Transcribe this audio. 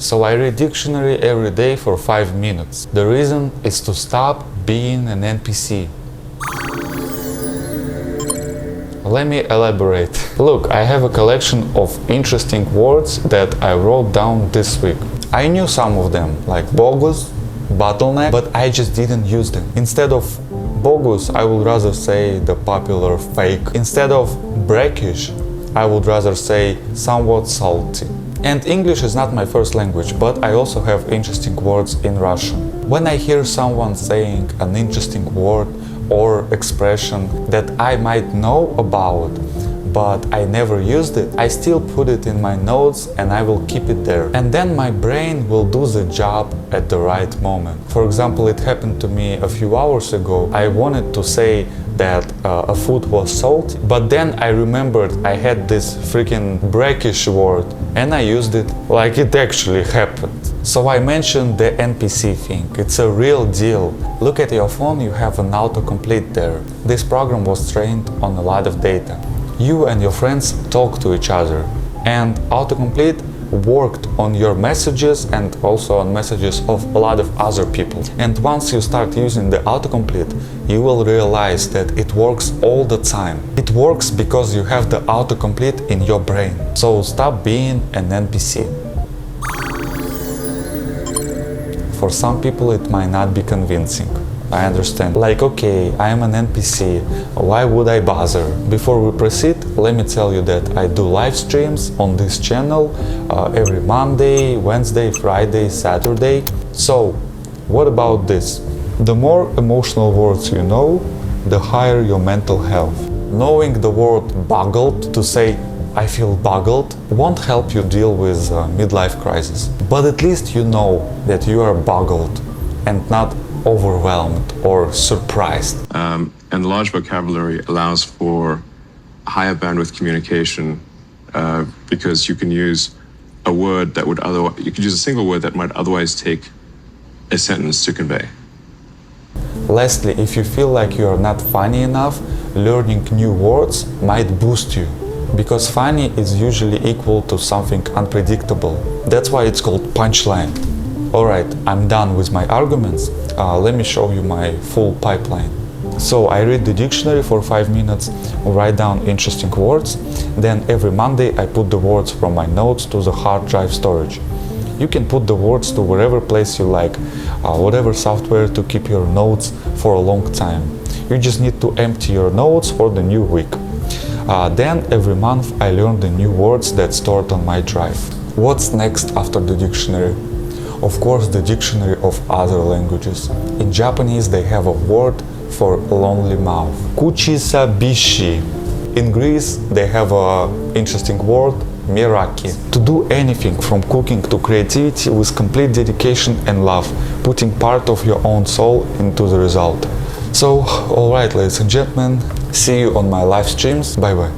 So I read dictionary every day for 5 minutes. The reason is to stop being an NPC. Let me elaborate. Look, I have a collection of interesting words that I wrote down this week. I knew some of them, like bogus, bottleneck, but I just didn't use them. Instead of bogus, I would rather say the popular fake. Instead of brackish, I would rather say somewhat salty. And English is not my first language, but I also have interesting words in Russian. When I hear someone saying an interesting word or expression that I might know about, but I never used it, I still put it in my notes and I will keep it there. And then my brain will do the job at the right moment. For example, it happened to me a few hours ago. I wanted to say that a food was salty, but then I remembered I had this freaking brackish word and I used it like it actually happened. So I mentioned the NPC thing. It's a real deal. Look at your phone, you have an autocomplete there. This program was trained on a lot of data. You and your friends talk to each other, and autocomplete worked on your messages and also on messages of a lot of other people. And once you start using the autocomplete, you will realize that it works all the time. It works because you have the autocomplete in your brain. So stop being an NPC. For some people it might not be convincing. I understand. Like, okay, I am an NPC, why would I bother? Before we proceed, let me tell you that I do live streams on this channel every Monday, Wednesday, Friday, Saturday. So, what about this? The more emotional words you know, the higher your mental health. Knowing the word boggled, to say I feel boggled, won't help you deal with midlife crisis. But at least you know that you are boggled and not overwhelmed or surprised. And large vocabulary allows for higher bandwidth communication because you can use a word that would otherwise, you could use a single word that might otherwise take a sentence to convey. Lastly, if you feel like you are not funny enough, learning new words might boost you. Because funny is usually equal to something unpredictable. That's why it's called punchline. Alright, I'm done with my arguments. Let me show you my full pipeline. So I read the dictionary for 5 minutes, write down interesting words, then every Monday I put the words from my notes to the hard drive storage. You can put the words to wherever place you like, whatever software to keep your notes for a long time. You just need to empty your notes for the new week. Then every month I learn the new words that's stored on my drive. What's next after the dictionary? Of course, the dictionary of other languages. In Japanese they have a word for lonely mouth. Kuchisabishi. In Greece they have an interesting word, miraki. To do anything from cooking to creativity with complete dedication and love, putting part of your own soul into the result. So, alright ladies and gentlemen, see you on my live streams. Bye bye.